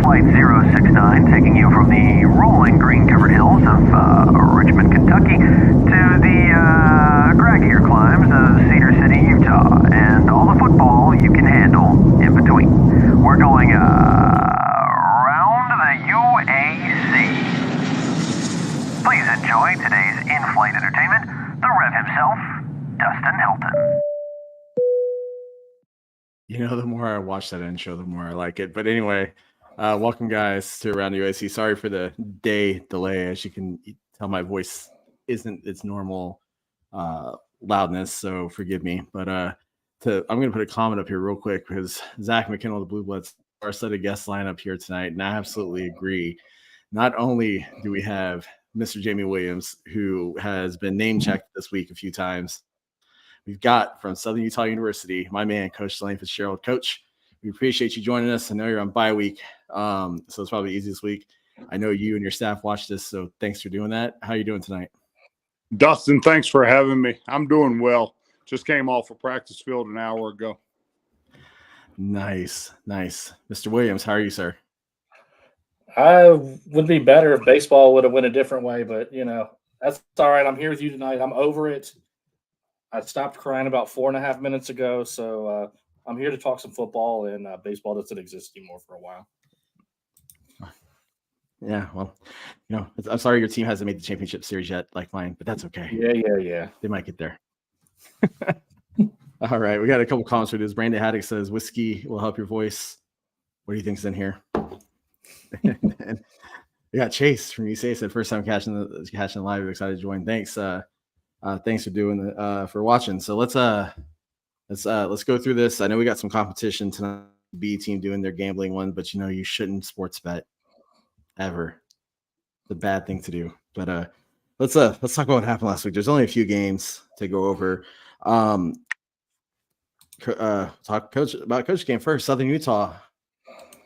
Flight 069 taking you from the rolling green-covered hills of Richmond, Kentucky to the craggier climbs of Cedar City, Utah, and all the football you can handle in between. We're going around the UAC. Please enjoy today's in-flight entertainment, the Rev himself, Dustin Hilton. You know, the more I watch that intro, the more I like it. But anyway, welcome guys to Around the UAC. Sorry for the day delay. As you can tell, my voice isn't its normal loudness, so forgive me. But I'm going to put a comment up here real quick because Zach McKinnell, the Blue Bloods, our set of guest lineup here tonight, and I absolutely agree. Not only do we have Mr. Jamie Williams, who has been name checked this week a few times. We've got from Southern Utah University, my man, Coach DeLane Fitzgerald. Coach, we appreciate you joining us. I know you're on bye week, so it's probably the easiest week. I know you and your staff watch this, so thanks for doing that. How are you doing tonight? Dustin, thanks for having me. I'm doing well. Just came off a practice field an hour ago. Nice. Mr. Williams, how are you, sir? I would be better if baseball would have went a different way, but, you know, that's all right. I'm here with you tonight. I'm over it. I stopped crying about 4.5 minutes ago, so I'm here to talk some football, and baseball doesn't exist anymore for a while. Yeah, well, you know, I'm sorry your team hasn't made the championship series yet, like mine, but that's okay. Yeah. They might get there. All right, we got a couple comments for this. Brandon Haddock says, whiskey will help your voice. What do you think's in here? And we got Chase from UCA said, first time catching live, excited to join. Thanks. Thanks for doing for watching. So let's go through this. I know we got some competition tonight. B team doing their gambling one, but you know you shouldn't sports bet ever. It's a bad thing to do. But let's talk about what happened last week. There's only a few games to go over. Talk coach game first. Southern Utah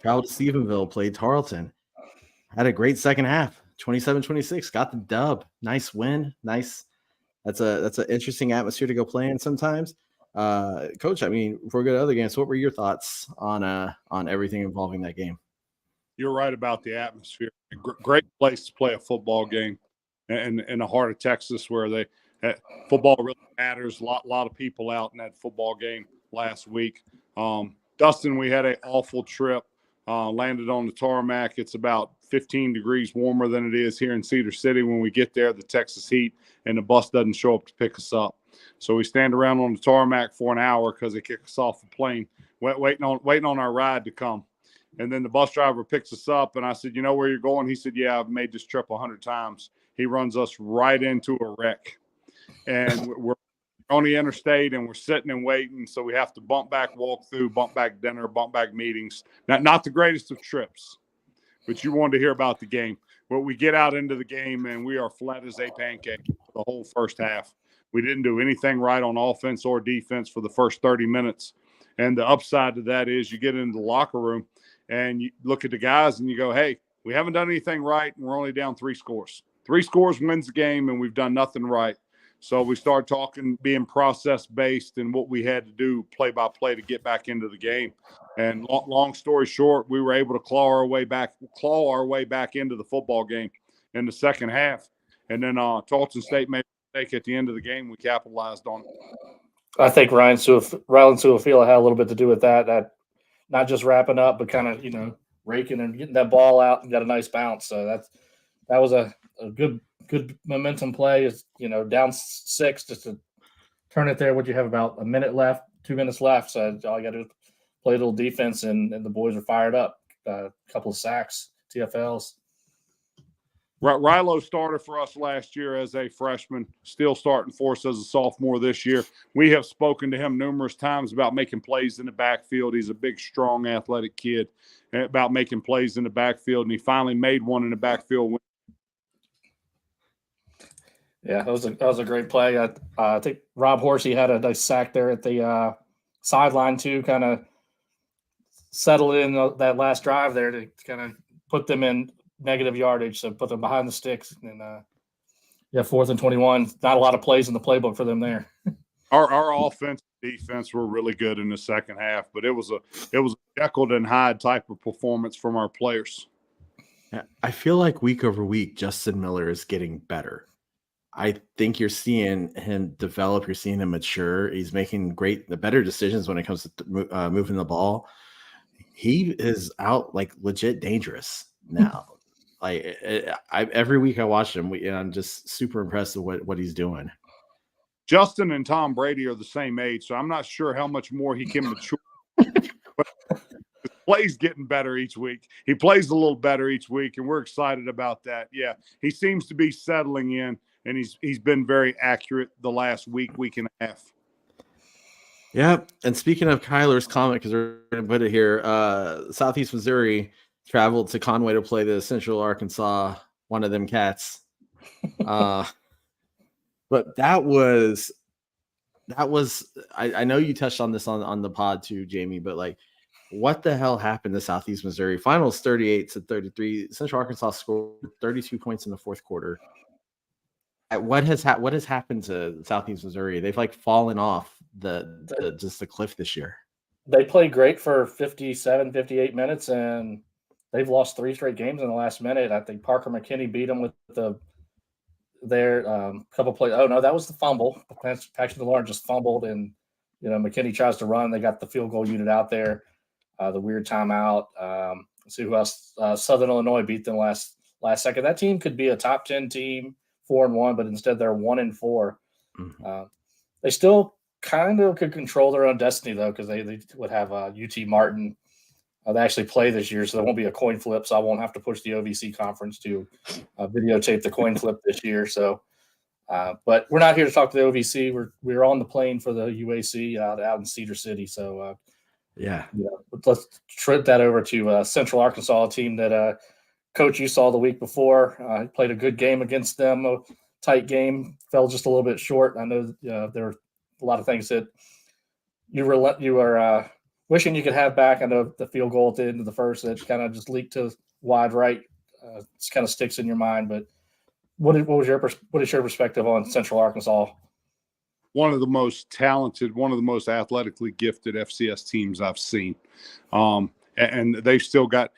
traveled to Stephenville, played Tarleton. Had a great second half. 27-26. Got the dub. Nice win. Nice. That's an interesting atmosphere to go play in sometimes. Coach, I mean, before we go to other games, what were your thoughts on everything involving that game? You're right about the atmosphere. Great place to play a football game in the heart of Texas, where football really matters. A lot of people out in that football game last week. Dustin, we had an awful trip. Landed on the tarmac. It's about 15 degrees warmer than it is here in Cedar City. When we get there, the Texas heat, and the bus doesn't show up to pick us up. So we stand around on the tarmac for an hour because they kick us off the plane, waiting on our ride to come. And then the bus driver picks us up, and I said, you know where you're going? He said, yeah, I've made this trip 100 times. He runs us right into a wreck. And we're on the interstate, and we're sitting and waiting, so we have to bump back walk through, bump back dinner, bump back meetings. Not the greatest of trips, but you wanted to hear about the game. Well, we get out into the game, and we are flat as a pancake the whole first half. We didn't do anything right on offense or defense for the first 30 minutes. And the upside to that is you get into the locker room, and you look at the guys, and you go, hey, we haven't done anything right, and we're only down 3 scores. 3 scores wins the game, and we've done nothing right. So we started talking, being process-based, and what we had to do play-by-play to get back into the game. And long story short, we were able to claw our way back into the football game in the second half. And then Tarleton State made a mistake at the end of the game. We capitalized on it. I think Ryan Suafila had a little bit to do with that not just wrapping up, but kind of, you know, raking and getting that ball out and got a nice bounce. So that was a good momentum play. Is, you know, down 6 just to turn it there. What you have about a minute left, 2 minutes left. So all you got to do is play a little defense, and the boys are fired up. A couple of sacks, TFLs. Rilo started for us last year as a freshman, still starting for us as a sophomore this year. We have spoken to him numerous times about making plays in the backfield. He's a big, strong, athletic kid, about making plays in the backfield, and he finally made one in the backfield. Yeah, that was a great play. I think Rob Horsey had a nice sack there at the sideline too, kind of settled in that last drive there to kind of put them in negative yardage, so put them behind the sticks. And 4th and 21. Not a lot of plays in the playbook for them there. Our offense and defense were really good in the second half, but it was a Jekyll and Hyde type of performance from our players. I feel like week over week, Justin Miller is getting better. I think you're seeing him develop. You're seeing him mature. He's making better decisions when it comes to moving the ball. He is out like legit dangerous now. Like every week I watch him, I'm just super impressed with what he's doing. Justin and Tom Brady are the same age, so I'm not sure how much more he can mature. But his play's getting better each week. He plays a little better each week, and we're excited about that. Yeah, he seems to be settling in, and he's been very accurate the last week and a half. Yeah, and speaking of Kyler's comment, because we're going to put it here, Southeast Missouri traveled to Conway to play the Central Arkansas, one of them cats. But that was I know you touched on this on the pod too, Jamie, but like, what the hell happened to Southeast Missouri? Finals 38-33. Central Arkansas scored 32 points in the fourth quarter. What has happened to Southeast Missouri? They've like fallen off the cliff this year. They played great for 57, 58 minutes, and they've lost 3 straight games in the last minute. I think Parker McKinney beat them with their couple plays. Oh no, that was the fumble. Paxton DeLane just fumbled, and McKinney tries to run. They got the field goal unit out there. The weird timeout. Let's see who else. Southern Illinois beat them last second. That team could be a top 10 team, 4-1, but instead they're 1-4. Mm-hmm. They still kind of could control their own destiny though, because they would have UT Martin. They actually play this year, so there won't be a coin flip. So I won't have to push the OVC conference to videotape the coin flip this year. So, but we're not here to talk to the OVC. We're on the plane for the UAC out in Cedar City. So, let's trip that over to Central Arkansas, a team that Coach you saw the week before. Played a good game against them, a tight game. Fell just a little bit short. I know there were a lot of things that you were wishing you could have back. I know the field goal at the end of the first that kind of just leaked to wide right. It kind of sticks in your mind. But what is your perspective on Central Arkansas? One of the most talented, one of the most athletically gifted FCS teams I've seen, and they've still got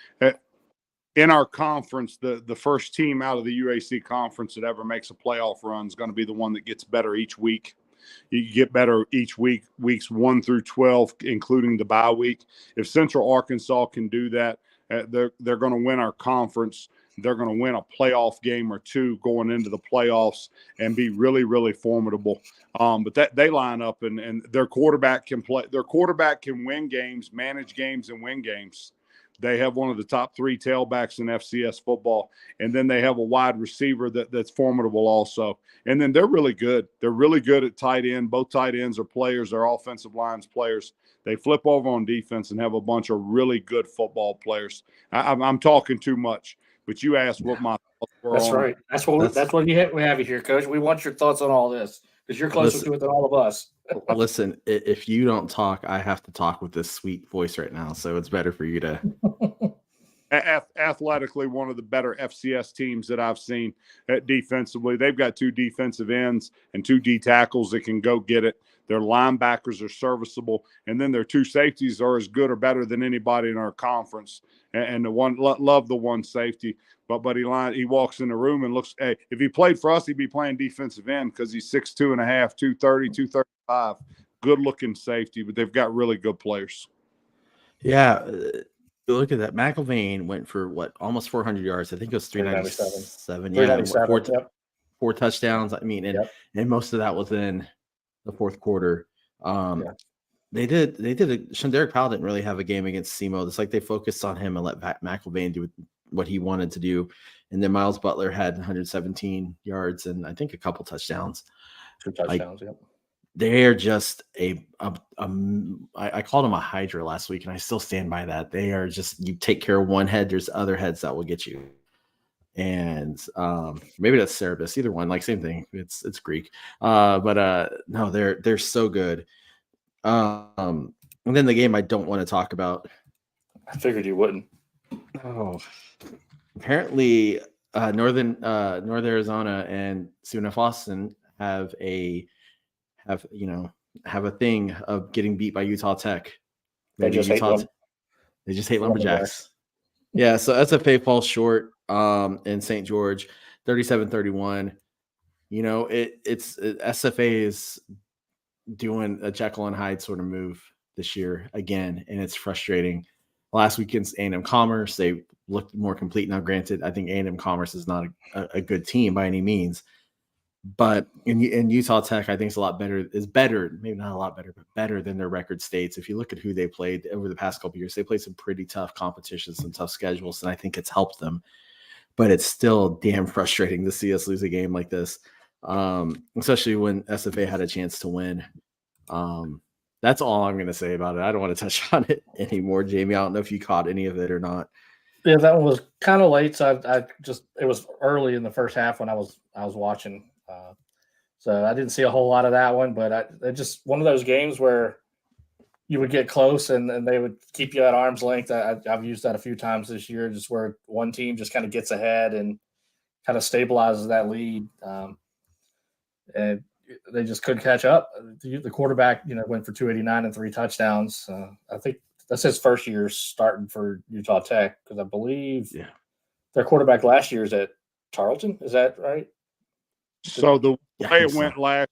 in our conference the first team out of the UAC conference that ever makes a playoff run is going to be the one that gets better each week. You get better each week, weeks 1 through 12, including the bye week. If Central Arkansas can do that, they're going to win our conference. They're going to win a playoff game or two going into the playoffs and be really, really formidable. But they line up and their quarterback can play. Their quarterback can win games, manage games, and win games. They have one of the top 3 tailbacks in FCS football, and then they have a wide receiver that's formidable also. And then they're really good. They're really good at tight end. Both tight ends are players. They're offensive lines players. They flip over on defense and have a bunch of really good football players. I'm talking too much, but you asked what my thoughts were. That's right. That's what we have you here, Coach. We want your thoughts on all this because you're closer to it than all of us. Listen, if you don't talk, I have to talk with this sweet voice right now, so it's better for you to. Athletically, one of the better FCS teams that I've seen defensively. They've got 2 defensive ends and 2 D tackles that can go get it. Their linebackers are serviceable, and then their 2 safeties are as good or better than anybody in our conference. And the one love the one safety, but he walks in the room and looks. Hey, if he played for us, he'd be playing defensive end because he's 6'2.5", 230, 235. Good looking safety, but they've got really good players. Yeah. Look at that. McElvain went for almost 400 yards. I think it was 397. Yeah, 4 touchdowns. I mean, and most of that was in the fourth quarter. They did. Derek Powell didn't really have a game against SEMO. It's like they focused on him and let McElvain do what he wanted to do. And then Miles Butler had 117 yards and I think a couple touchdowns. 2 touchdowns, They are just I called them a hydra last week, and I still stand by that. They are just, you take care of one head, there's other heads that will get you. And maybe that's Cerebus, either one, like same thing. It's Greek. But no, they're so good. And then the game I don't want to talk about. I figured you wouldn't. Oh, apparently Northern Arizona and Stephen Austin have a thing of getting beat by Utah Tech. They just hate them. They just hate Lumberjacks. Yeah, so SFA falls short in St. George, 37-31. You know, it's SFA is doing a Jekyll and Hyde sort of move this year again, and it's frustrating. Last weekend's A&M Commerce, they looked more complete. Now, granted, I think A&M Commerce is not a good team by any means, but in Utah Tech, I think is better, maybe not a lot better, but better than their record states. If you look at who they played over the past couple of years, they played some pretty tough competitions, some tough schedules, and I think it's helped them. But it's still damn frustrating to see us lose a game like this, especially when SFA had a chance to win. That's all I'm going to say about it. I don't want to touch on it anymore, Jamie. I don't know if you caught any of it or not. Yeah, that one was kind of late, so it was early in the first half when I was watching. So I didn't see a whole lot of that one, but it's just one of those games where you would get close and they would keep you at arm's length. I've used that a few times this year, just where one team just kind of gets ahead and kind of stabilizes that lead. And they just couldn't catch up. The quarterback, went for 289 and 3 touchdowns. I think that's his first year starting for Utah Tech, because I believe their quarterback last year is at Tarleton. Is that right? So the way it went last,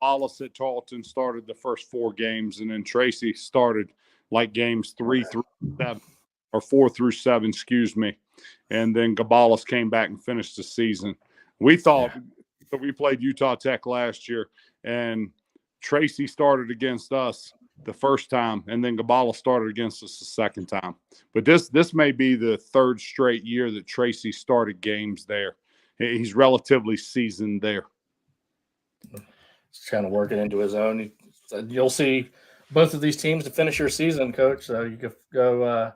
Wallace at Tarleton started the first 4 games, and then Tracy started like games 3 through 7 or 4 through 7, excuse me. And then Gabalis came back and finished the season. We thought that we played Utah Tech last year, and Tracy started against us the first time, and then Gabalis started against us the second time. But this may be the 3rd straight year that Tracy started games there. He's relatively seasoned there. He's trying to work it into his own. You'll see both of these teams to finish your season, Coach. So you could go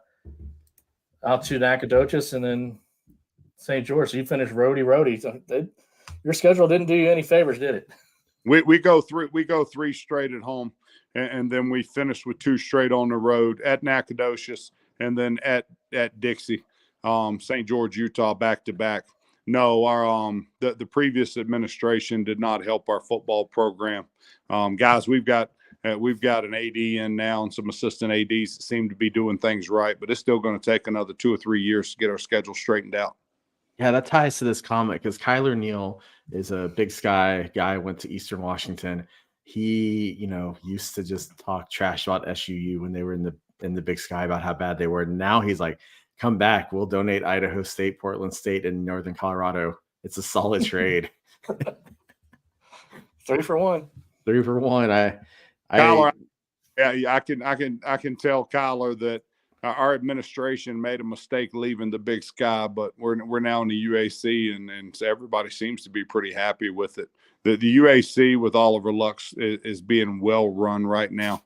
out to Nacogdoches and then St. George. So you finished roadie. So your schedule didn't do you any favors, did it? We go 3 straight at home, and then we finished with 2 straight on the road at Nacogdoches and then at Dixie, St. George, Utah, back to back. No, our the previous administration did not help our football program. Guys, we've got an AD in now and some assistant ADs that seem to be doing things right, but it's still going to take another 2 or 3 years to get our schedule straightened out. Yeah, that ties to this comment because Kyler Neal is a Big Sky guy, went to Eastern Washington. He, used to just talk trash about SUU when they were in the Big Sky about how bad they were. Now he's like, come back. We'll donate Idaho State, Portland State, and Northern Colorado. It's a solid trade. 3 for 1. 3 for 1. Kyler, I can tell Kyler that our administration made a mistake leaving the Big Sky, but we're now in the UAC, and so everybody seems to be pretty happy with it. The UAC with Oliver Lux is being well run right now.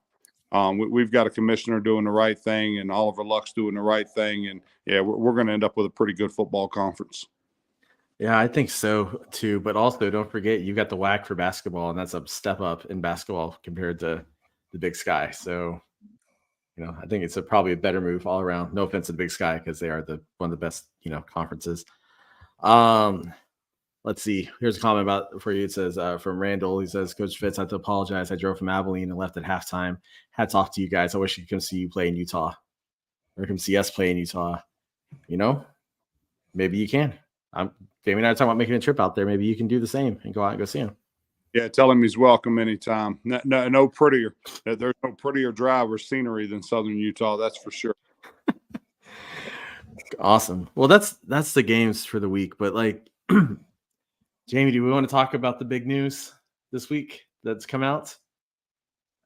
We've got a commissioner doing the right thing and Oliver Lux doing the right thing. And we're going to end up with a pretty good football conference. Yeah, I think so too. But also don't forget, you got the WAC for basketball, and that's a step up in basketball compared to the Big Sky. So, I think it's probably a better move all around. No offense to the Big Sky, because they are one of the best, conferences. Let's see. Here's a comment for you. It says from Randall. He says, Coach Fitz, I have to apologize. I drove from Abilene and left at halftime. Hats off to you guys. I wish I could come see you play in Utah, or come see us play in Utah. Maybe you can. Jamie and I are talking about making a trip out there. Maybe you can do the same and go out and go see him. Yeah, tell him he's welcome anytime. No prettier. There's no prettier drive or scenery than Southern Utah. That's for sure. Awesome. Well, that's the games for the week. But Jamie, do we want to talk about the big news this week that's come out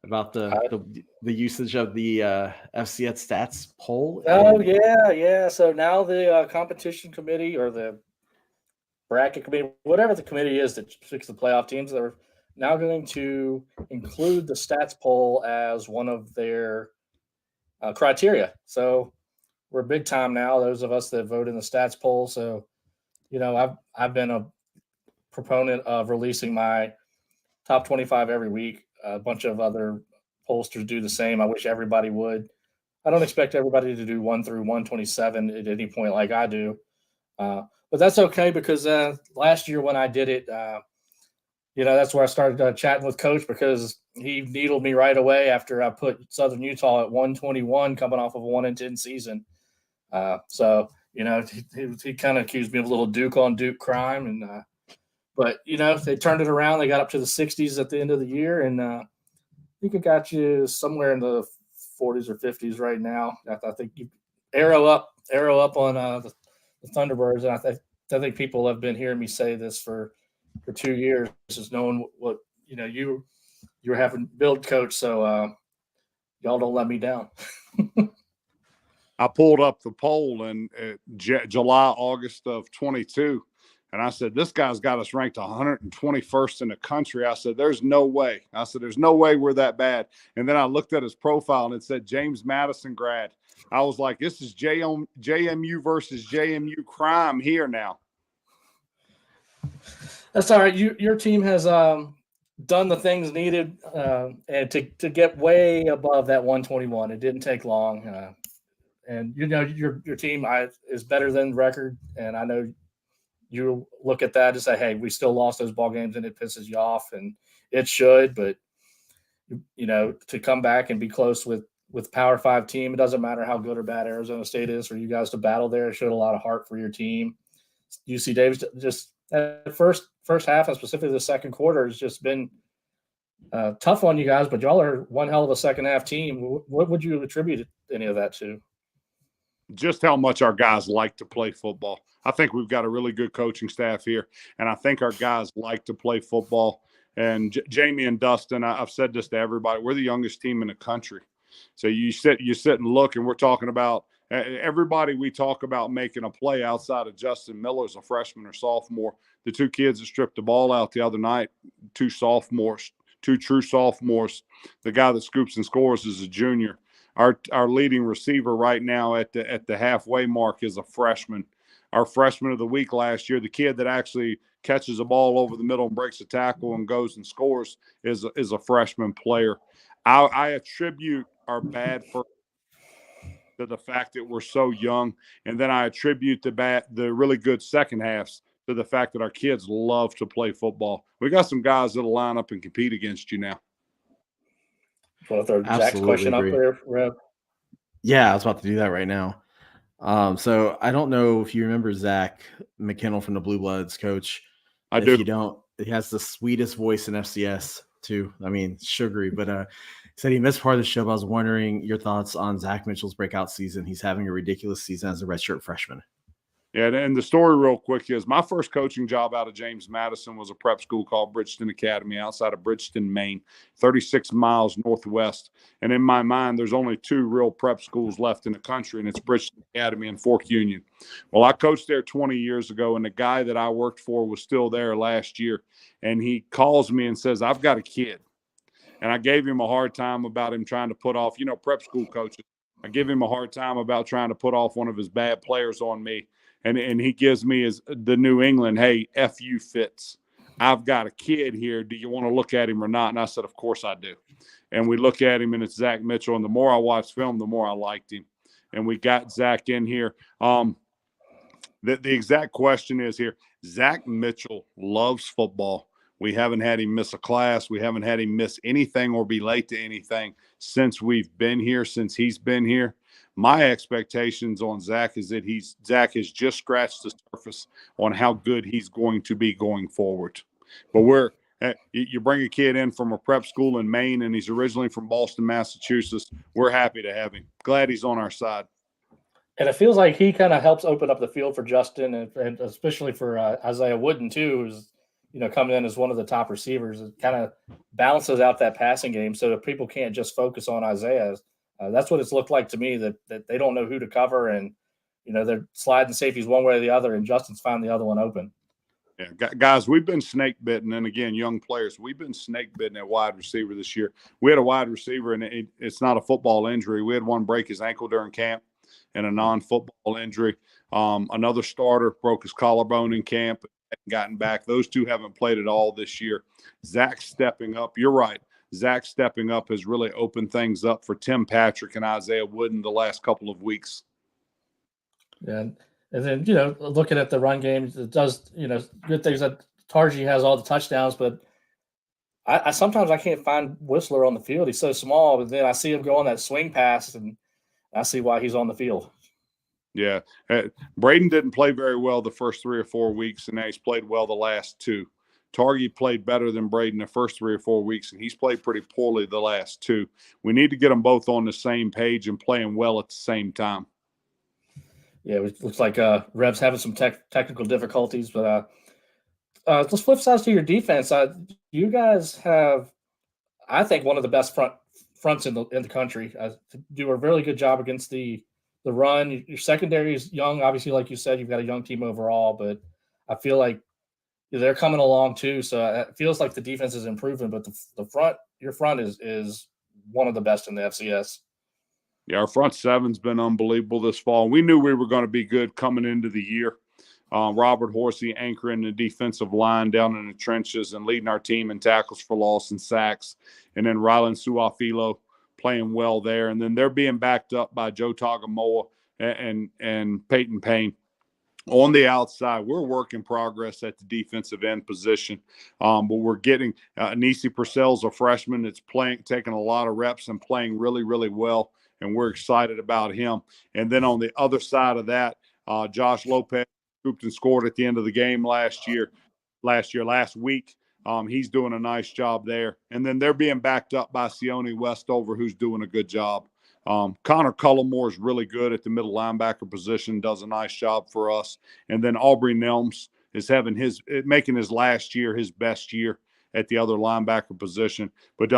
about the usage of the FCS stats poll? Oh, yeah. So now the competition committee or the bracket committee, whatever the committee is that picks the playoff teams, they're now going to include the stats poll as one of their criteria. So we're big time now, those of us that vote in the stats poll. So, I've been a proponent of releasing my top 25 every week. A bunch of other pollsters do the same. I wish everybody would. I don't expect everybody to do 1 through 127 at any point like I do. But that's okay, because last year when I did it, that's where I started chatting with Coach, because he needled me right away after I put Southern Utah at 121 coming off of a 1-10 season. So he kind of accused me of a little Duke on Duke crime, and but they turned it around. They got up to the 60s at the end of the year, and I think it got you somewhere in the 40s or 50s right now. I think you arrow up on the Thunderbirds, and I think people have been hearing me say this for 2 years, is knowing what you were having build coach, so y'all don't let me down. I pulled up the poll in July, August of 22, and I said, this guy's got us ranked 121st in the country. I said, there's no way. There's no way we're that bad. And then I looked at his profile, and it said James Madison grad. I was like, this is JMU versus JMU crime here now. That's all right. Your team has done the things needed and to get way above that 121. It didn't take long. And your team is better than record, and I know you look at that and say, hey, we still lost those ball games, and it pisses you off, and it should. But to come back and be close with Power 5 team, it doesn't matter how good or bad Arizona State is for you guys to battle there. It showed a lot of heart for your team. UC Davis just that first half, and specifically the second quarter, has just been tough on you guys. But y'all are one hell of a second half team. What would you attribute any of that to? Just how much our guys like to play football. I think we've got a really good coaching staff here, and I think our guys like to play football. And Jamie and Dustin, I've said this to everybody, we're the youngest team in the country. So you sit and look, and we're talking about everybody we talk about making a play outside of Justin Miller is a freshman or sophomore. The two kids that stripped the ball out the other night, two true sophomores. The guy that scoops and scores is a junior. Our leading receiver right now at the halfway mark is a freshman. Our freshman of the week last year, the kid that actually catches a ball over the middle and breaks a tackle and goes and scores, is a freshman player. I attribute our bad first to the fact that we're so young, and then I attribute the really good second halves to the fact that our kids love to play football. We got some guys that'll line up and compete against you now. Want to throw Zach's question up there, Rev? Yeah, I was about to do that right now. So I don't know if you remember Zach McKinnell from the Blue Bloods, coach. I do. If you don't, he has the sweetest voice in FCS too. I mean, sugary, but he said he missed part of the show. But I was wondering your thoughts on Zach Mitchell's breakout season. He's having a ridiculous season as a redshirt freshman. Yeah, and the story real quick is my first coaching job out of James Madison was a prep school called Bridgeton Academy outside of Bridgeton, Maine, 36 miles northwest. And in my mind, there's only two real prep schools left in the country, and it's Bridgeton Academy and Fork Union. Well, I coached there 20 years ago, and the guy that I worked for was still there last year. And he calls me and says, I've got a kid. And I gave him a hard time about him trying to put off, prep school coaches. I give him a hard time about trying to put off one of his bad players on me. And he gives me the New England, hey, F you, Fitz. I've got a kid here. Do you want to look at him or not? And I said, of course I do. And we look at him, and it's Zach Mitchell. And the more I watched film, the more I liked him. And we got Zach in here. The exact question is here, Zach Mitchell loves football. We haven't had him miss a class. We haven't had him miss anything or be late to anything since we've been here, since he's been here. My expectations on Zach is that Zach has just scratched the surface on how good he's going to be going forward. But you bring a kid in from a prep school in Maine, and he's originally from Boston, Massachusetts. We're happy to have him. Glad he's on our side. And it feels like he kind of helps open up the field for Justin, and especially for Isaiah Wooden too, who's coming in as one of the top receivers. It kind of balances out that passing game so that people can't just focus on Isaiah. That's what it's looked like to me, that they don't know who to cover, and they're sliding safeties one way or the other, and Justin's found the other one open. Yeah, guys, we've been snake bitten, and again, young players, we've been snake bitten at wide receiver this year. We had a wide receiver, and it's not a football injury. We had one break his ankle during camp, and a non-football injury. Another starter broke his collarbone in camp and gotten back. Those two haven't played at all this year. Zach stepping up. You're right. Zach stepping up has really opened things up for Tim Patrick and Isaiah Wooden the last couple of weeks. Yeah. And then, looking at the run game, it does, good things that Tarji has all the touchdowns, but I sometimes I can't find Whistler on the field. He's so small, but then I see him go on that swing pass, and I see why he's on the field. Yeah. Braden didn't play very well the first 3 or 4 weeks, and now he's played well the last 2. Targi played better than Braden the first 3 or 4 weeks, and he's played pretty poorly the last 2. We need to get them both on the same page and playing well at the same time. Yeah, it looks like Rev's having some technical difficulties, but let's flip sides to your defense. You guys have, I think, one of the best fronts in the country. Do a really good job against the run. Your secondary is young, obviously, like you said. You've got a young team overall, but I feel like they're coming along too. So it feels like the defense is improving, but the front, your front is one of the best in the FCS. Yeah, our front seven's been unbelievable this fall. We knew we were going to be good coming into the year. Robert Horsey anchoring the defensive line down in the trenches and leading our team in tackles for loss and sacks. And then Rylan Suafilo playing well there. And then they're being backed up by Joe Tagamoa and Peyton Payne. On the outside, we're work in progress at the defensive end position. But we're getting Nisi Purcell's a freshman that's taking a lot of reps and playing really, really well. And we're excited about him. And then on the other side of that, Josh Lopez scooped and scored at the end of the game last week. He's doing a nice job there. And then they're being backed up by Sione Westover, who's doing a good job. Connor Cullimore is really good at the middle linebacker position, does a nice job for us. And then Aubrey Nelms is making his last year his best year at the other linebacker position. But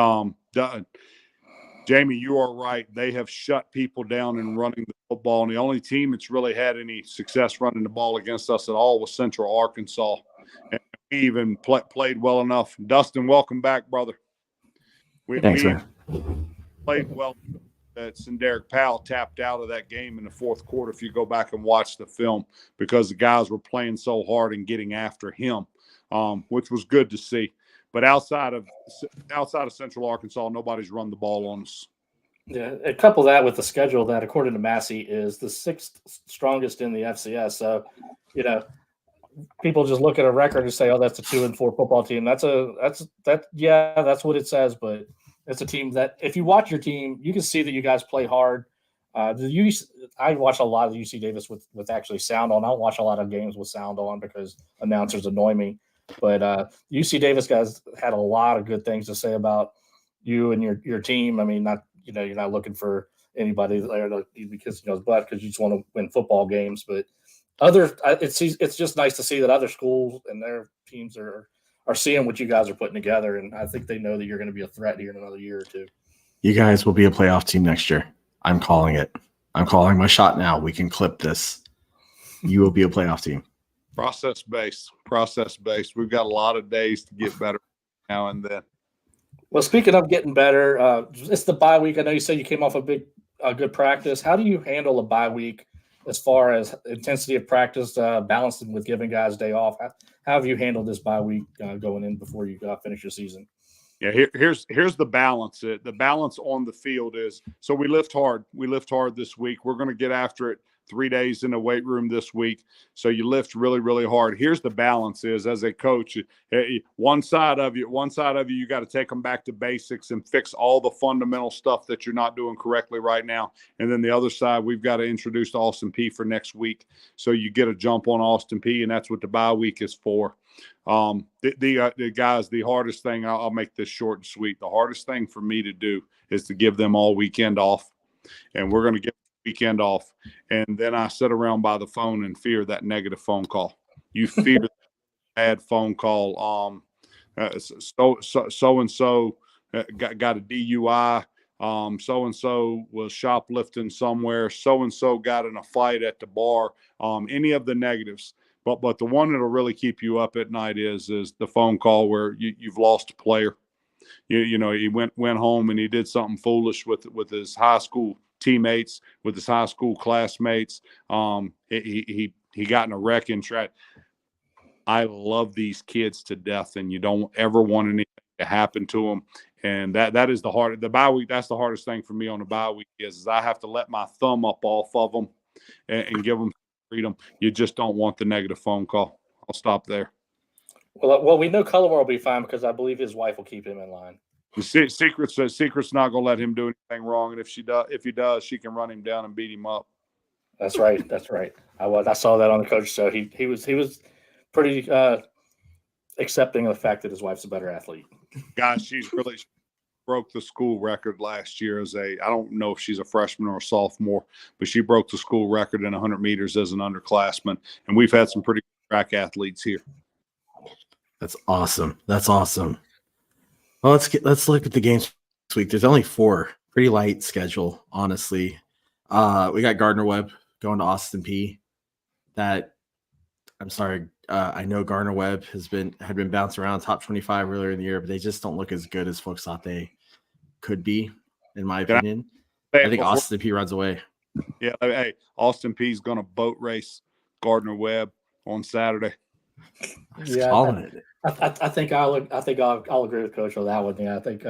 Jamie, you are right. They have shut people down in running the football. And the only team that's really had any success running the ball against us at all was Central Arkansas. And we even played well enough. Dustin, welcome back, brother. Thanks, man. Played well. That Derek Powell tapped out of that game in the fourth quarter if you go back and watch the film, because the guys were playing so hard and getting after him, which was good to see. But outside of Central Arkansas, nobody's run the ball on us. Yeah, a couple that with the schedule that, according to Massey, is the 6th strongest in the FCS. So, people just look at a record and say, "Oh, that's a 2-4 football team." That's what it says. But it's a team that, if you watch your team, you can see that you guys play hard. I watch a lot of UC Davis with actually sound on. I don't watch a lot of games with sound on because announcers annoy me. But UC Davis guys had a lot of good things to say about you and your team. I mean, you're not looking for anybody there because because you just want to win football games. But it's just nice to see that other schools and their teams are seeing what you guys are putting together, and I think they know that you're going to be a threat here in another year or two. You guys will be a playoff team next year. I'm calling it. I'm calling my shot now. We can clip this. You will be a playoff team. Process based. We've got a lot of days to get better now and then. Well, speaking of getting better, it's the bye week. I know you said you came off a good practice. How do you handle a bye week as far as intensity of practice, balancing with giving guys day off? How have you handled this bye week going in before you finish your season? Yeah, here's the balance. The balance on the field is, so we lift hard. We lift hard this week. We're going to get after it 3 days in the weight room this week. So you lift really, really hard. Here's the balance is, as a coach, one side of you, you got to take them back to basics and fix all the fundamental stuff that you're not doing correctly right now. And then the other side, we've got to introduce Austin P for next week. So you get a jump on Austin P, and that's what the bye week is for. The guys, the hardest thing, I'll make this short and sweet. The hardest thing for me to do is to give them all weekend off. And we're going to get weekend off, and then I sit around by the phone and fear that negative phone call. You fear that bad phone call. So and so got a DUI. So and so was shoplifting somewhere. So and so got in a fight at the bar. Any of the negatives, but the one that'll really keep you up at night is the phone call where you've lost a player. He went home and he did something foolish with his high school teammates, with his high school classmates. He got in a wreck and tried. I love these kids to death, and you don't ever want anything to happen to them. And that is the bye week. That's the hardest thing for me on the bye week is I have to let my thumb up off of them and give them freedom. You just don't want the negative phone call. I'll stop there. Well, we know Cullimore will be fine because I believe his wife will keep him in line. The Secret's not going to let him do anything wrong, and if he does, she can run him down and beat him up. That's right. That's right. I saw that on the coach show. He was pretty accepting of the fact that his wife's a better athlete. Guys, she broke the school record last year I don't know if she's a freshman or a sophomore, but she broke the school record in 100 meters as an underclassman, and we've had some pretty good track athletes here. That's awesome. That's awesome. Well, let's look at the games this week. There's only 4. Pretty light schedule, honestly. We got Gardner Webb going to Austin P. I know Gardner Webb had been bouncing around top 25 earlier in the year, but they just don't look as good as folks thought they could be, in my opinion. I think Austin P runs away. Yeah, hey, Austin P's going to boat race Gardner Webb on Saturday. I think I'll agree with Coach on that one. Yeah, I think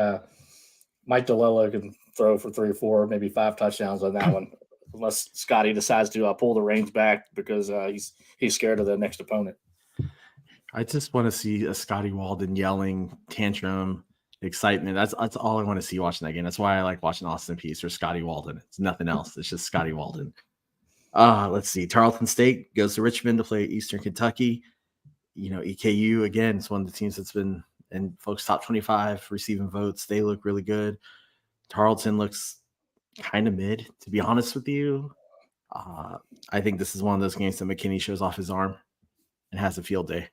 Mike DeLillo can throw for 3 or 4, maybe 5 touchdowns on that one, unless Scotty decides to pull the reins back because he's scared of the next opponent. I just want to see a Scotty Walden yelling, tantrum, excitement. That's all I want to see watching that game. That's why I like watching Austin Peay or Scotty Walden. It's nothing else. It's just Scotty Walden. Let's see. Tarleton State goes to Richmond to play Eastern Kentucky. EKU, again, it's one of the teams that's been in folks' top 25 receiving votes. They look really good. Tarleton looks kind of mid, to be honest with you. I think this is one of those games that McKinney shows off his arm and has a field day.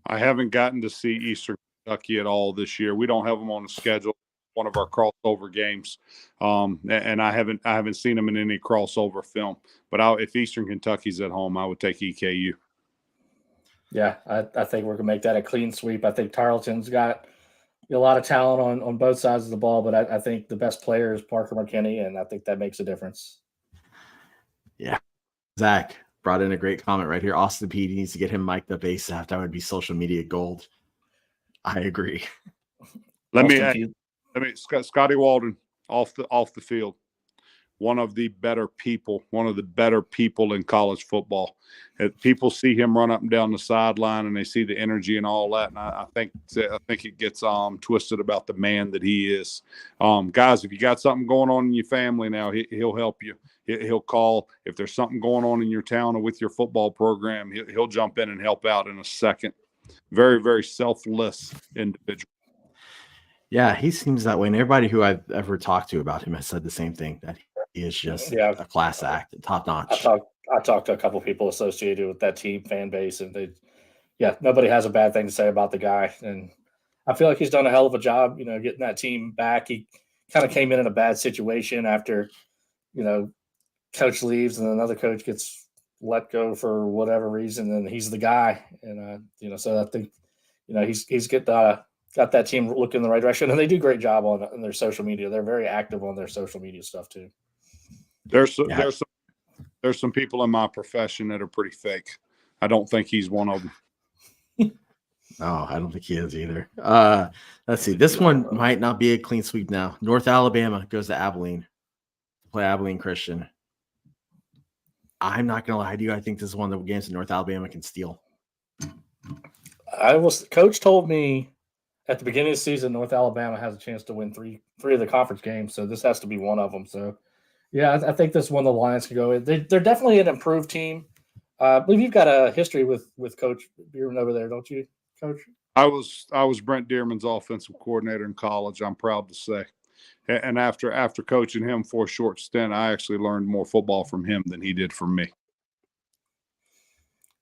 I haven't gotten to see Eastern Kentucky at all this year. We don't have them on the schedule. One of our crossover games, and I haven't seen them in any crossover film. But if Eastern Kentucky's at home, I would take EKU. Yeah, I think we're gonna make that a clean sweep. I think Tarleton's got a lot of talent on both sides of the ball, but I think the best player is Parker McKinney, and I think that makes a difference. Yeah, Zach brought in a great comment right here. Austin Peay needs to get him mic'd up ASAP. That would be social media gold. I agree. Scotty Walden off the field. One of the better people in college football. People see him run up and down the sideline, and they see the energy and all that. And I think it gets twisted about the man that he is. Guys, if you got something going on in your family now, he'll help you. He'll call if there's something going on in your town or with your football program. He'll jump in and help out in a second. Very, very selfless individual. Yeah, he seems that way. And everybody who I've ever talked to about him has said the same thing, that he is just a class act, top notch. I talked to a couple of people associated with that team fan base, and nobody has a bad thing to say about the guy. And I feel like he's done a hell of a job, getting that team back. He kind of came in a bad situation after, coach leaves and another coach gets let go for whatever reason, and he's the guy. And so I think, he's got that team looking in the right direction, and they do a great job on their social media. They're very active on their social media stuff too. There's some people in my profession that are pretty fake. I don't think he's one of them. Oh, I don't think he is either. Let's see. This one might not be a clean sweep now. North Alabama goes to Abilene to play Abilene Christian. I'm not going to lie to you. I think this is one of the games that North Alabama can steal. Coach told me at the beginning of the season, North Alabama has a chance to win three of the conference games, so this has to be one of them. So, yeah, I think this one the Lions can go. They're definitely an improved team. I believe you've got a history with Coach Bierman over there, don't you, Coach? I was Brent Dearman's offensive coordinator in college, I'm proud to say. And after coaching him for a short stint, I actually learned more football from him than he did from me.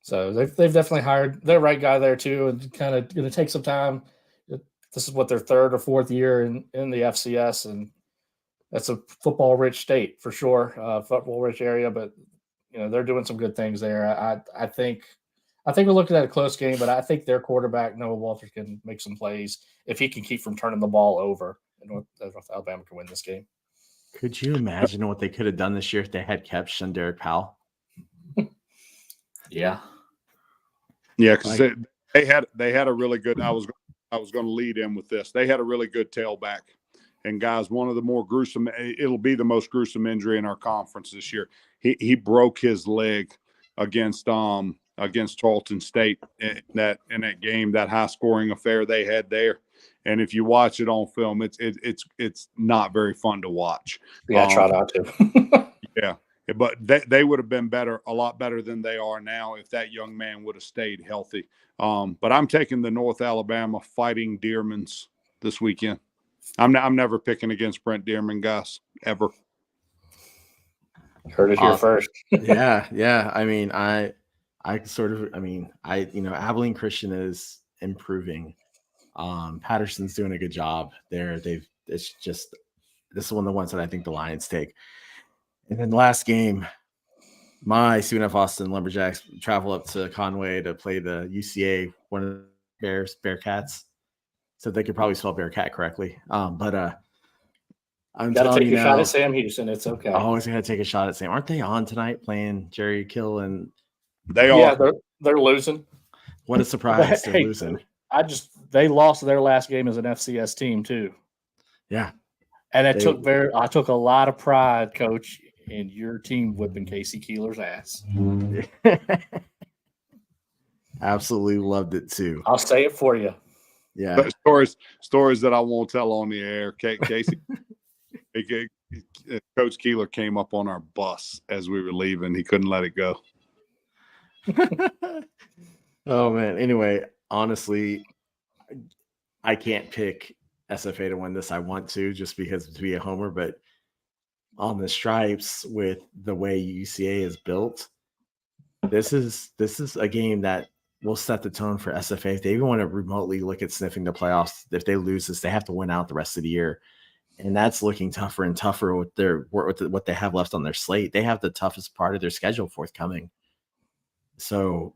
So they've definitely hired their right guy there too, and kind of going to take some time. This is what their 3rd or 4th year in the FCS, and that's a football-rich state for sure, football-rich area. But they're doing some good things there. I think we're looking at a close game, but I think their quarterback Noah Walters can make some plays if he can keep from turning the ball over. And North Alabama can win this game. Could you imagine what they could have done this year if they had kept Shunderick Powell? Yeah, because they had a really good. I was going to lead in with this. They had a really good tailback, and guys, one of the more gruesome. It'll be the most gruesome injury in our conference this year. He broke his leg against against Tarleton State in that game, that high scoring affair they had there. And if you watch it on film, it's not very fun to watch. Yeah, I try not to. Yeah, but they would have been a lot better than they are now if that young man would have stayed healthy. But I'm taking the North Alabama Fighting Deermans this weekend. I'm never picking against Brent Dearman, guys, ever. Heard it here first. yeah. I mean, Abilene Christian is improving. Patterson's doing a good job there. This is one of the ones that I think the Lions take. And then the last game, my CNF Austin Lumberjacks travel up to Conway to play the UCA, one of the Bearcats. So they could probably spell Bearcat correctly. I'm gotta telling take you a now, shot at Sam Houston. It's okay. I always gotta take a shot at Sam. Aren't they on tonight playing Jerry Kill and they are? Yeah, they're losing. What a surprise they're losing. They lost their last game as an FCS team too. Yeah. And I took a lot of pride, Coach, in your team whipping Casey Keeler's ass. Absolutely loved it too. I'll say it for you. Yeah. But stories that I won't tell on the air. Casey, Coach Keeler came up on our bus as we were leaving. He couldn't let it go. Oh man. Anyway, honestly, I can't pick SFA to win this. I want to just because to be a homer, but on the stripes with the way UCA is built, this is a game that will set the tone for SFA. If they even want to remotely look at sniffing the playoffs, if they lose this, they have to win out the rest of the year. And that's looking tougher and tougher with what they have left on their slate. They have the toughest part of their schedule forthcoming. So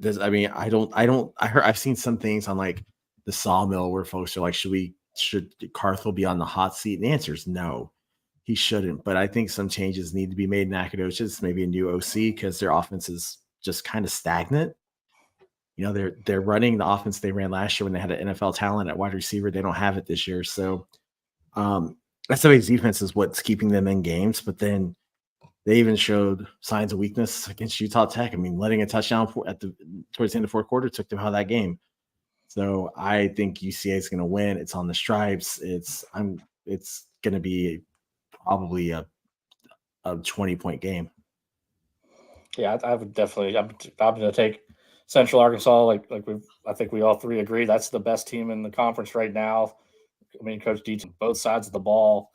I've seen some things on like the Sawmill where folks are like, should Carthel be on the hot seat? And the answer is no, he shouldn't. But I think some changes need to be made in Nacogdoches, maybe a new OC, because their offense is just kind of stagnant. You know, they're running the offense they ran last year when they had an NFL talent at wide receiver. They don't have it this year. So SFA's defense is what's keeping them in games. But then they even showed signs of weakness against Utah Tech. I mean, letting a touchdown towards the end of the fourth quarter took them out of that game. So I think UCA is going to win. It's on the stripes. It's going to be probably a 20-point game. Yeah, I would definitely. I'm going to take Central Arkansas. I think we all three agree that's the best team in the conference right now. I mean, Coach D both sides of the ball,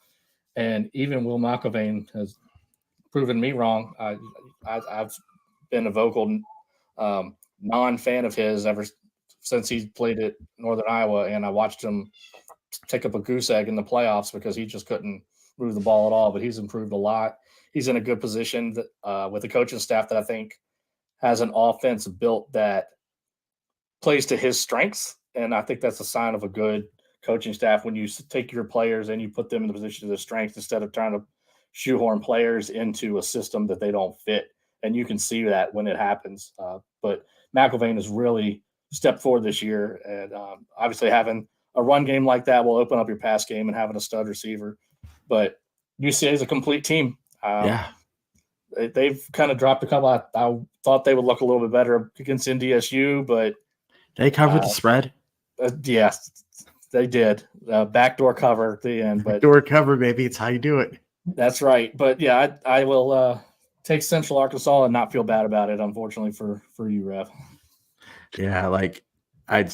and even Will McIlvain has proven me wrong. I've been a vocal non-fan of his ever since he played at Northern Iowa, and I watched him take up a goose egg in the playoffs because he just couldn't move the ball at all. But he's improved a lot. He's in a good position with a coaching staff that I think has an offense built that plays to his strengths, and I think that's a sign of a good coaching staff when you take your players and you put them in the position of their strength instead of trying to shoehorn players into a system that they don't fit. And you can see that when it happens. But McIlvain has really stepped forward this year. And obviously having a run game like that will open up your pass game and having a stud receiver. But UCA is a complete team. They've kind of dropped a couple. I thought they would look a little bit better against NDSU, but they covered the spread. Yes, they did. Backdoor cover at the end. But backdoor cover, baby. It's how you do it. That's right. But yeah, I will take Central Arkansas and not feel bad about it, unfortunately for you, Rev. Yeah, like I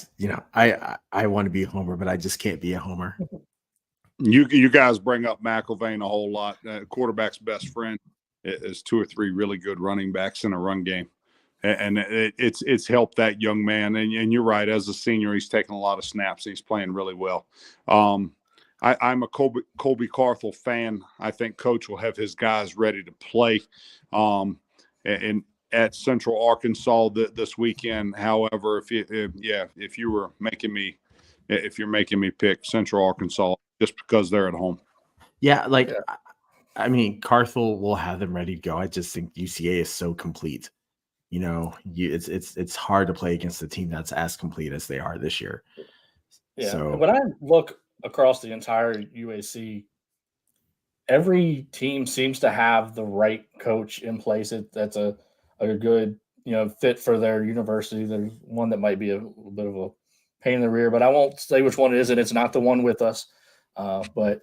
want to be a homer, but I just can't be a homer. You guys bring up McIlvain a whole lot. Quarterback's best friend is 2 or 3 really good running backs in a run game. And it's helped that young man. And you're right, as a senior, he's taking a lot of snaps and he's playing really well. I'm a Colby Carthel fan. I think Coach will have his guys ready to play at Central Arkansas this weekend. However, if you're making me pick Central Arkansas just because they're at home. Yeah, I mean, Carthel will have them ready to go. I just think UCA is so complete. You know, it's hard to play against a team that's as complete as they are this year. Yeah. So when I look across the entire UAC, every team seems to have the right coach in place. That's a good fit for their university. There's one that might be a little bit of a pain in the rear, but I won't say which one it is, and it's not the one with us. But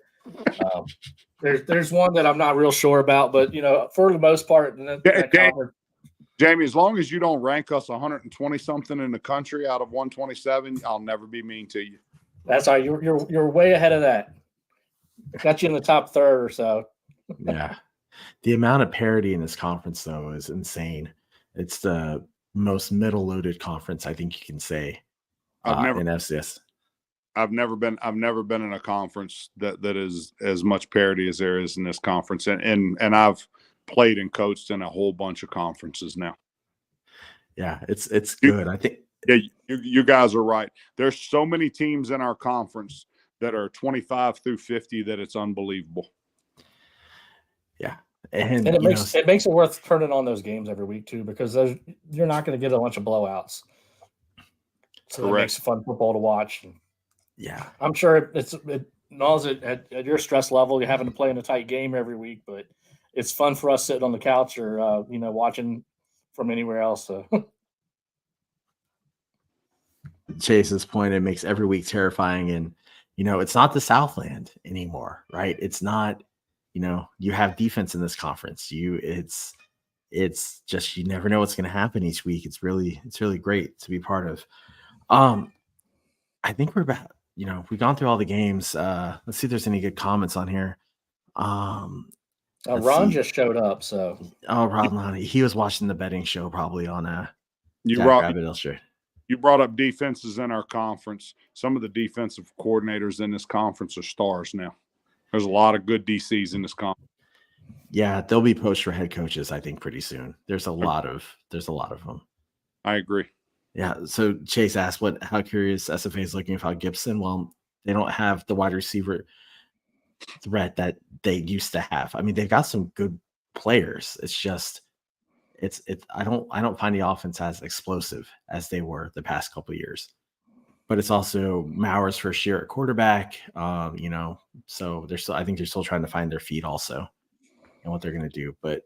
there's one that I'm not real sure about. But for the most part, Jamie, as long as you don't rank us 120 something in the country out of 127, I'll never be mean to you. That's all. You're way ahead of that. I got you in the top third or so. Yeah. The amount of parity in this conference, though, is insane. It's the most middle-loaded conference I think you can say in FCS. I've never been in a conference that is as much parity as there is in this conference, and I've played and coached in a whole bunch of conferences now. Yeah, it's good. I think. Yeah, you guys are right. There's so many teams in our conference that are 25 through 50 that it's unbelievable. Yeah. And it makes it worth turning on those games every week too, because you're not going to get a bunch of blowouts. So it makes fun football to watch. Yeah, I'm sure it knows it at your stress level. You're having to play in a tight game every week, but it's fun for us sitting on the couch or watching from anywhere else. So. Chase's point, it makes every week terrifying, and it's not the Southland anymore, right? It's not. You have defense in this conference. It's just you never know what's going to happen each week. It's really great to be part of. I think we're about. We've gone through all the games. Let's see if there's any good comments on here. Ron just showed up, so. Oh, Ron, he was watching the betting show probably on Rabbit Illustrated. You brought up defenses in our conference. Some of the defensive coordinators in this conference are stars now. There's a lot of good DCs in this conference. Yeah, they'll be poached for head coaches, I think, pretty soon. There's a lot of them. I agree. Yeah. So Chase asked how curious SFA is looking about Gibson. Well, they don't have the wide receiver threat that they used to have. I mean, they've got some good players. It's just I don't find the offense as explosive as they were the past couple of years. But it's also Maurer's first year at quarterback, so I think they're still trying to find their feet also and what they're going to do. But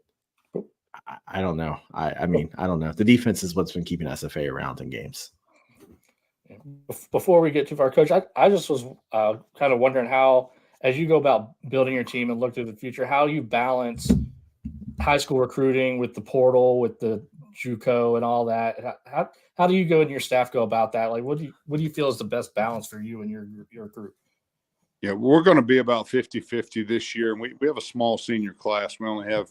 I don't know. I don't know. The defense is what's been keeping SFA around in games. Before we get too far, Coach, I just was kind of wondering how, as you go about building your team and look to the future, how you balance high school recruiting with the portal, with the JUCO and all that. How do you go and your staff go about that? Like, what do you feel is the best balance for you and your group? Yeah, we're going to be about 50-50 this year. And we have a small senior class. We only have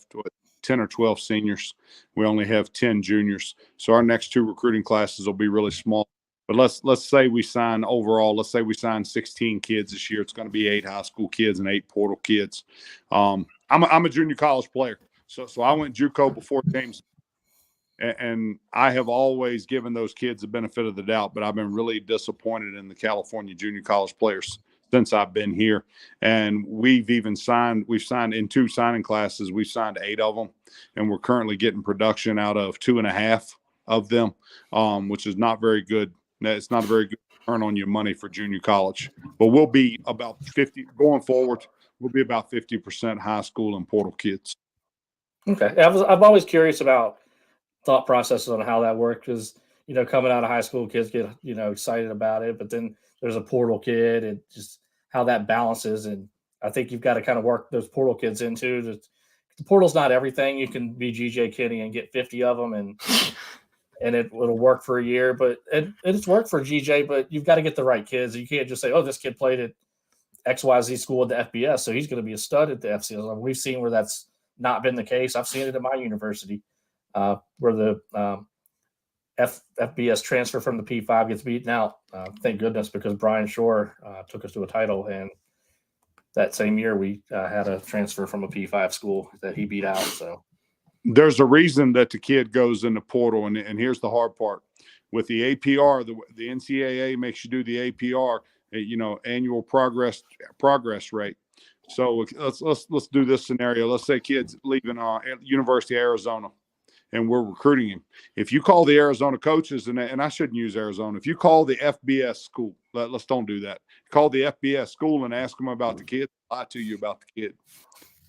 10 or 12 seniors. We only have 10 juniors. So our next two recruiting classes will be really small. But let's say we sign 16 kids this year. It's going to be 8 high school kids and 8 portal kids. I'm a junior college player. So I went JUCO before James. And I have always given those kids the benefit of the doubt, but I've been really disappointed in the California junior college players since I've been here. And we've signed in 2 signing classes. We've signed 8 of them, and we're currently getting production out of 2.5 of them, which is not very good. It's not a very good return on your money for junior college. But we'll be about 50 going forward. We'll be about 50% high school and portal kids. Okay, I'm always curious about thought processes on how that worked, because coming out of high school, kids get excited about it, but then there's a portal kid and just how that balances. And I think you've got to kind of work those portal kids into the portal's not everything. You can be GJ Kinney and get 50 of them and it'll work for a year, but it's worked for GJ, but you've got to get the right kids. You can't just say, oh, this kid played at XYZ school at the FBS, so he's going to be a stud at the FCS. We've seen where that's not been the case. I've seen it at my university. Where the FBS transfer from the P5 gets beaten out. Thank goodness, because Brian Shore took us to a title, and that same year we had a transfer from a P5 school that he beat out. So there's a reason that the kid goes in the portal, and here's the hard part. With the APR, the NCAA makes you do the APR, annual progress rate. So let's do this scenario. Let's say kids leaving University of Arizona, and we're recruiting him. If you call the Arizona coaches, and I shouldn't use Arizona, if you call the FBS school, let's don't do that. Call the FBS school and ask them about the kid. Lie to you about the kid.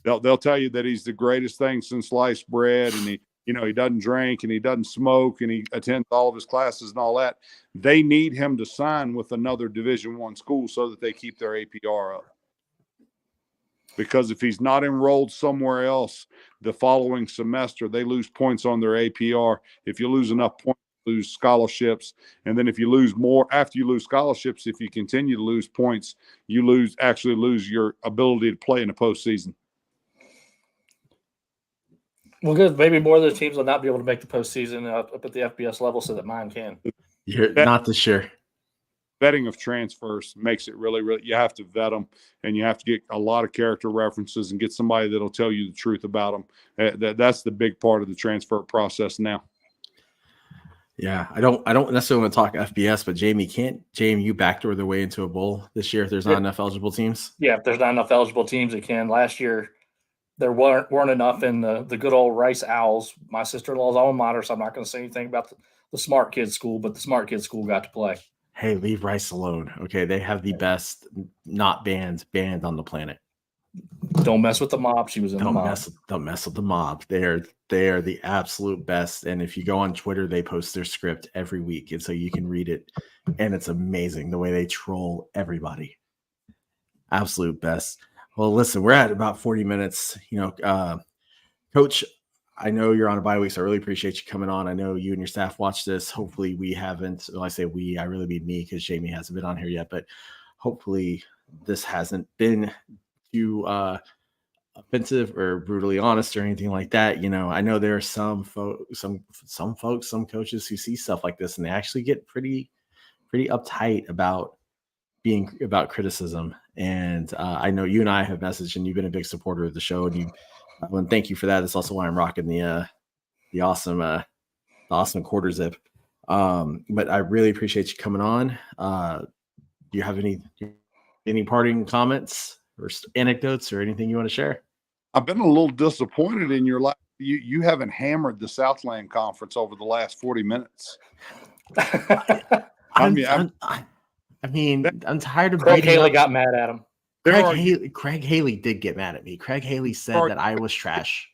They'll tell you that he's the greatest thing since sliced bread, and he doesn't drink and he doesn't smoke and he attends all of his classes and all that. They need him to sign with another Division I school so that they keep their APR up. Because if he's not enrolled somewhere else the following semester, they lose points on their APR. If you lose enough points, you lose scholarships. And then if you lose more after you lose scholarships, if you continue to lose points, you actually lose your ability to play in the postseason. Well, good. Maybe more of those teams will not be able to make the postseason up at the FBS level, so that mine can. Not this year. Vetting of transfers makes it really, really. You have to vet them, and you have to get a lot of character references and get somebody that'll tell you the truth about them. That's the big part of the transfer process now. Yeah, I don't necessarily want to talk FBS, but Jamie, you backdoor their way into a bowl this year if there's not enough eligible teams? Yeah, if there's not enough eligible teams, it can. Last year, there weren't enough in the good old Rice Owls. My sister-in-law's alma mater, so I'm not going to say anything about the smart kids school, but the smart kids school got to play. Hey, leave Rice alone. Okay, they have the best not band on the planet. Don't mess with the mob. She was in the mob. Don't mess with the mob. They are the absolute best. And if you go on Twitter, they post their script every week, and so you can read it. And it's amazing the way they troll everybody. Absolute best. Well, listen, we're at about 40 minutes. Coach, I know you're on a bye week, so I really appreciate you coming on. I know you and your staff watch this. Hopefully we haven't, well, I say we, I really mean me because Jamie hasn't been on here yet, but hopefully this hasn't been too offensive or brutally honest or anything like that. I know there are some coaches who see stuff like this and they actually get pretty uptight about criticism. And I know you and I have messaged, and you've been a big supporter of the show, and thank you for that. That's also why I'm rocking the awesome quarter zip. But I really appreciate you coming on. Do you have any parting comments or anecdotes or anything you want to share? I've been a little disappointed in your life. You haven't hammered the Southland Conference over the last 40 minutes. I'm tired of Craig Haley got mad at him. Craig Haley did get mad at me. Craig Haley said that I was trash.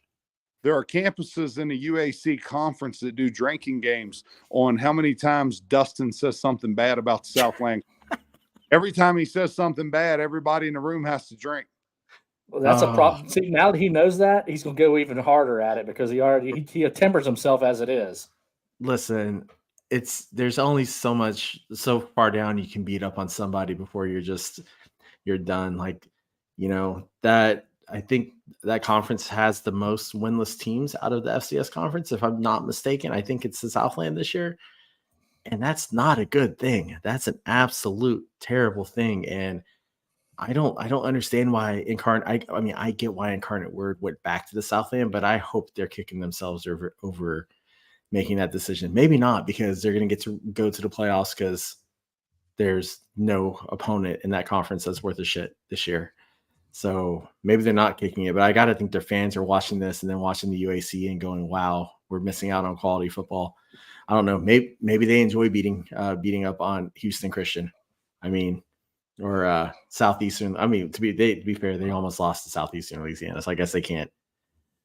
There are campuses in the UAC conference that do drinking games on how many times Dustin says something bad about the Southland. Every time he says something bad, everybody in the room has to drink. Well, that's a problem. See, now that he knows that, he's going to go even harder at it because he tempers himself as it is. Listen, there's only so far down you can beat up on somebody before you're done. That I think that conference has the most winless teams out of the FCS conference. If I'm not mistaken, I think it's the Southland this year. And that's not a good thing. That's an absolute terrible thing. And I don't understand why Incarnate. I get why Incarnate Word went back to the Southland, but I hope they're kicking themselves over making that decision. Maybe not, because they're going to get to go to the playoffs because there's no opponent in that conference that's worth a shit this year. So maybe they're not kicking it, but I got to think their fans are watching this and then watching the UAC and going, wow, we're missing out on quality football. I don't know. Maybe they enjoy beating up on Houston Christian. Or Southeastern. To be fair, they almost lost to Southeastern Louisiana, so I guess they can't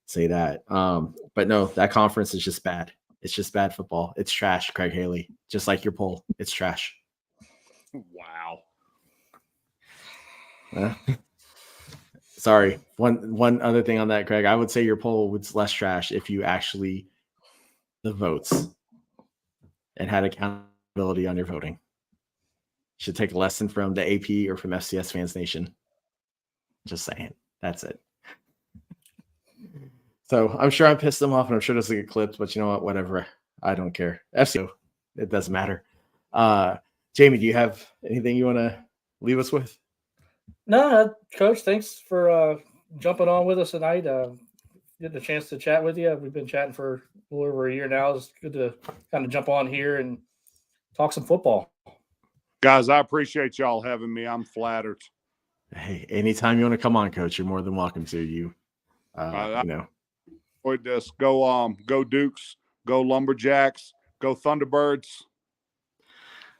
say that. But no, that conference is just bad. It's just bad football. It's trash, Craig Haley. Just like your poll, it's trash. Wow. Sorry. One other thing on that, Craig. I would say your poll was less trash if you actually the votes and had accountability on your voting. Should take a lesson from the AP or from FCS Fans Nation. Just saying. That's it. So I'm sure I pissed them off, and I'm sure this will get clipped, but you know what? Whatever. I don't care. FCO, it doesn't matter. Jamie, do you have anything you want to leave us with? No, Coach, thanks for jumping on with us tonight. Getting a chance to chat with you. We've been chatting for a little over a year now. It's good to kind of jump on here and talk some football. Guys, I appreciate y'all having me. I'm flattered. Hey, anytime you want to come on, Coach, you're more than welcome to. Enjoyed this. Go Dukes, go Lumberjacks, go Thunderbirds.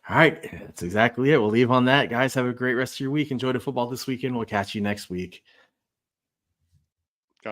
All right, that's exactly it. We'll leave on that. Guys, have a great rest of your week. Enjoy the football this weekend. We'll catch you next week.